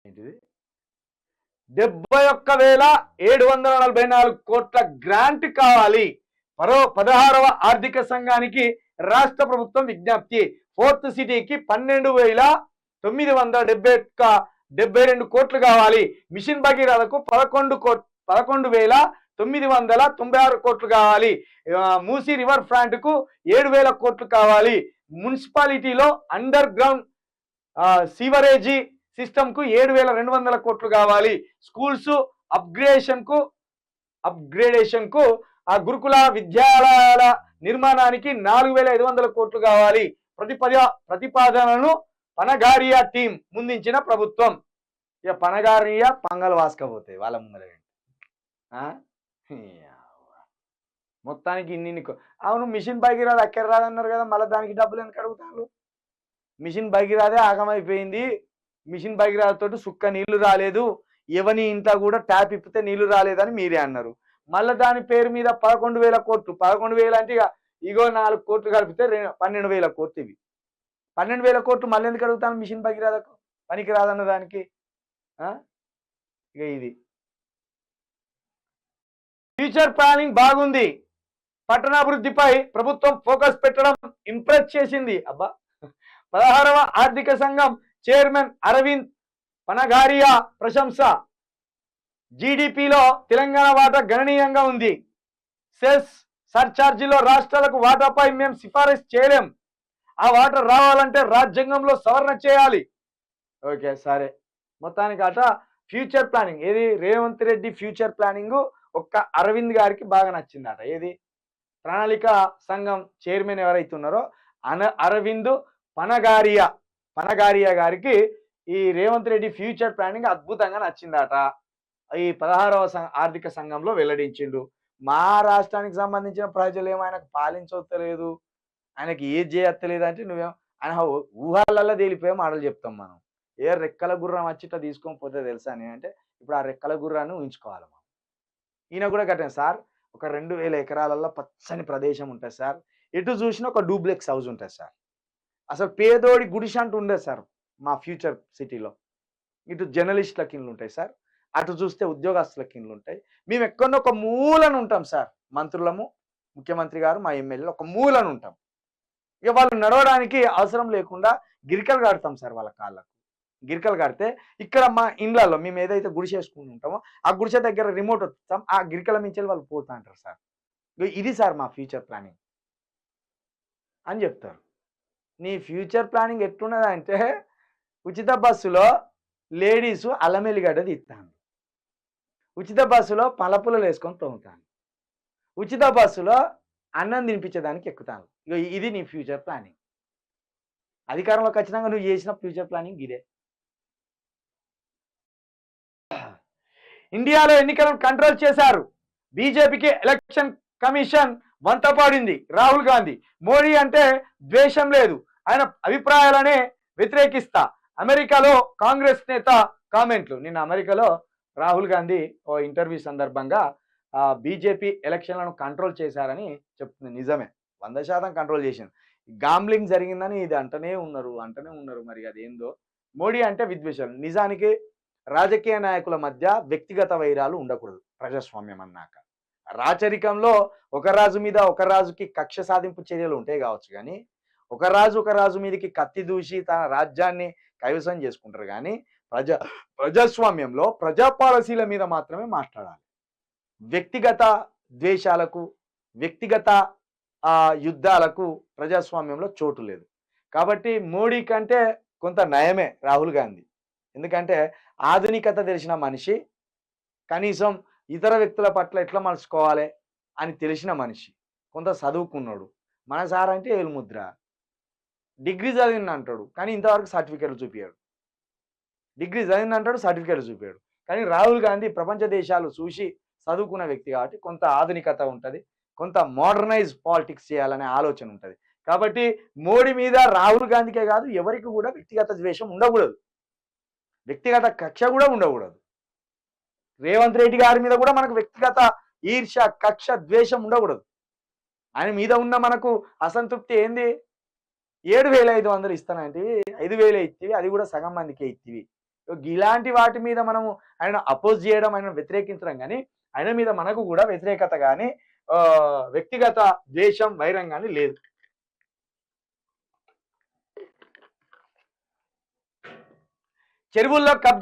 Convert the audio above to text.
ఏంటిది 71,744 కోట్ల గ్రాంట్ కావాలి. 16వ ఆర్థిక సంఘానికి రాష్ట్ర ప్రభుత్వం విజ్ఞప్తి. ఫోర్త్ సిటీకి 12,972 కోట్లు కావాలి. మిషన్ భగీరథకు 11,996 కోట్లు కావాలి. మూసీ రివర్ ఫ్రంట్ కు 7,000 కోట్లు కావాలి. మున్సిపాలిటీలో అండర్ గ్రౌండ్ సీవరేజీ సిస్టమ్ కు 7,200 కోట్లు కావాలి. స్కూల్స్ అప్గ్రేడేషన్ కు ఆ గురుకుల విద్యాలయాల నిర్మాణానికి 4,500 కోట్లు కావాలి. ప్రతిపాదనను పనగారియా టీం ముందించిన ప్రభుత్వం. ఇక పనగారియా పంగలు వాసుకపోతాయి వాళ్ళ ముందర. మొత్తానికి ఇన్ని అవును మిషన్ భగీరథ అక్కడ రాదన్నారు కదా, మళ్ళీ దానికి డబ్బులు ఎందుకు అడుగుతారు? మిషన్ భగీరథే ఆగమైపోయింది. మిషన్ భగీరథ తోటి సుక్క నీళ్లు రాలేదు, ఎవని ఇంట్లో కూడా ట్యాప్ ఇప్పితే నీళ్లు రాలేదని మీరే అన్నారు. మళ్ళీ దాని పేరు మీద 11,000 కోట్లు. 11,000 అంటే ఇగో 4 కోట్లు కలిపితే 12,000 కోట్లు. ఇవి 12,000 కోట్లు మళ్ళీ ఎందుకు అడుగుతాను మిషన్ భగీరథకు? పనికి రాదన్న దానికి. ఇక ఇది ఫ్యూచర్ ప్లానింగ్ బాగుంది. పట్టణాభివృద్ధిపై ప్రభుత్వం ఫోకస్ పెట్టడం ఇంప్రెస్ చేసింది. అబ్బా 16వ ఆర్థిక సంఘం చైర్మన్ అరవింద్ పనగారియా ప్రశంస. జీడిపిలో తెలంగాణ వాటా గణనీయంగా ఉంది. సెస్ సర్ఛార్జీలో రాష్ట్రాలకు వాటాపై మేము సిఫారసు చేయలేం. ఆ వాటా రావాలంటే రాజ్యాంగంలో సవరణ చేయాలి. ఓకే సరే. మొత్తానికి అట ఫ్యూచర్ ప్లానింగ్ ఏది రేవంత్ రెడ్డి ఫ్యూచర్ ప్లానింగ్ ఒక్క అరవింద్ గారికి బాగా నచ్చిందట. ఏది ప్రణాళిక సంఘం చైర్మన్ ఎవరైతే ఉన్నారో అరవింద్ పనగారియా గారికి ఈ రేవంత్ రెడ్డి ఫ్యూచర్ ప్లానింగ్ అద్భుతంగా నచ్చిందట. ఈ 16వ ఆర్థిక సంఘంలో వెల్లడించిండు. మా రాష్ట్రానికి సంబంధించిన ప్రజలు ఏమో ఆయనకు పాలించవత్తలేదు, ఆయనకి ఏది చేయత్తలేదు అంటే నువ్వేమో ఆయన ఊహాలలో తేలిపోయే మాటలు చెప్తాం మనం. ఏ రెక్కల గుర్రం వచ్చిట తీసుకొని పోతే తెలుసా అని అంటే ఇప్పుడు ఆ రెక్కల గుర్రాన్ని ఊహించుకోవాలి మనం. ఈయన కూడా కట్టాను సార్, ఒక 2,000 ఎకరాలలో పచ్చని ప్రదేశం ఉంటుంది సార్, ఎటు చూసినా ఒక డూప్లెక్స్ హౌస్ ఉంటుంది సార్. అసలు పేదోడి గుడిసె అంటూ ఉండేది సార్ మా ఫ్యూచర్ సిటీలో. ఇటు జర్నలిస్టులకి ఇళ్ళు ఉంటాయి సార్, అటు చూస్తే ఉద్యోగస్తులకి ఇళ్ళు ఉంటాయి. మేము ఎక్కడో ఒక మూలను ఉంటాం సార్, మంత్రులము ముఖ్యమంత్రి గారు మా ఎమ్మెల్యేలు ఒక మూలను ఉంటాం. ఇక వాళ్ళు నడవడానికి అవసరం లేకుండా గిరికలు కడతాం సార్ వాళ్ళ కాళ్ళకు. గిరికలు కడితే ఇక్కడ మా ఇండ్లలో మేము ఏదైతే గుడిసె వేసుకుని ఉంటామో ఆ గుడిసె దగ్గర రిమోట్ వస్తాం, ఆ గిరికల మించి వాళ్ళు పోతా అంటారు సార్. ఇది సార్ మా ఫ్యూచర్ ప్లానింగ్ అని చెప్తారు. నీ ఫ్యూచర్ ప్లానింగ్ ఎట్లున్నదంటే ఉచిత బస్సులో లేడీసు అల్లమెల్లిగడ్డ తీస్తాను, ఉచిత బస్సులో పలపులలు వేసుకొని తోముతాను, ఉచిత బస్సులో అన్నం తినిపించేదానికి ఎక్కుతాను. ఇది నీ ఫ్యూచర్ ప్లానింగ్. అధికారంలో ఖచ్చితంగా నువ్వు చేసిన ఫ్యూచర్ ప్లానింగ్ ఇదే. ఇండియాలో ఎన్నికలను కంట్రోల్ చేశారు. బీజేపీకి ఎలక్షన్ కమిషన్ వంత పాడింది. రాహుల్ గాంధీ మోడీ అంటే ద్వేషం లేదు, ఆయన అభిప్రాయాలనే వ్యతిరేకిస్తా. అమెరికాలో కాంగ్రెస్ నేత కామెంట్లు. నిన్న అమెరికాలో రాహుల్ గాంధీ ఓ ఇంటర్వ్యూ సందర్భంగా బీజేపీ ఎలక్షన్లను కంట్రోల్ చేశారని చెప్తుంది. నిజమే, 100% కంట్రోల్ చేసింది. గాంబ్లింగ్ జరిగిందని ఇది అంటనే ఉన్నారు. మరి అదేందో. మోడీ అంటే విద్వేషాలు. నిజానికి రాజకీయ నాయకుల మధ్య వ్యక్తిగత వైరాలు ఉండకూడదు ప్రజాస్వామ్యం అన్నాక. రాచరికంలో ఒక రాజు మీద ఒక రాజుకి కక్ష సాధింపు చర్యలు ఉంటాయి కావచ్చు, కానీ ఒక రాజు మీదకి కత్తి దూసి తన రాజ్యాన్ని కైవసం చేసుకుంటారు. కానీ ప్రజాస్వామ్యంలో ప్రజా పాలసీల మీద మాత్రమే మాట్లాడాలి. వ్యక్తిగత ద్వేషాలకు వ్యక్తిగత యుద్ధాలకు ప్రజాస్వామ్యంలో చోటు లేదు. కాబట్టి మోడీ కంటే కొంత నయమే రాహుల్ గాంధీ. ఎందుకంటే ఆధునికత తెలిసిన మనిషి, కనీసం ఇతర వ్యక్తుల పట్ల ఎట్లా మలుచుకోవాలి అని తెలిసిన మనిషి, కొంత చదువుకున్నాడు. మన సార్ అంటే ఏలుముద్ర, డిగ్రీ చదివిన అంటాడు కానీ ఇంతవరకు సర్టిఫికేట్లు చూపించాడు. డిగ్రీ చదివిన అంటాడు, సర్టిఫికేట్లు చూపించాడు. కానీ రాహుల్ గాంధీ ప్రపంచ దేశాలు చూసి చదువుకున్న వ్యక్తి కాబట్టి కొంత ఆధునికత ఉంటుంది, కొంత మోడర్నైజ్ పాలిటిక్స్ చేయాలనే ఆలోచన ఉంటుంది. కాబట్టి మోడీ మీద రాహుల్ గాంధీకే కాదు ఎవరికి కూడా వ్యక్తిగత ద్వేషం ఉండకూడదు, వ్యక్తిగత కక్ష కూడా ఉండకూడదు. రేవంత్ రెడ్డి గారి మీద కూడా మనకు వ్యక్తిగత ఈర్ష కక్ష ద్వేషం ఉండకూడదు. ఆయన మీద ఉన్న మనకు అసంతృప్తి ఏంది? 7,500 ఇస్తానంటే 5,000 ఇచ్చివి, అది కూడా సగం మందికే ఇచ్చివి. ఇలాంటి వాటి మీద మనము ఆయన అపోజ్ చేయడం, ఆయన వ్యతిరేకించడం కానీ ఆయన మీద మనకు కూడా వ్యతిరేకత కానీ వ్యక్తిగత ద్వేషం, వైరం కానీ లేదు. చెరువుల్లో కబ్జా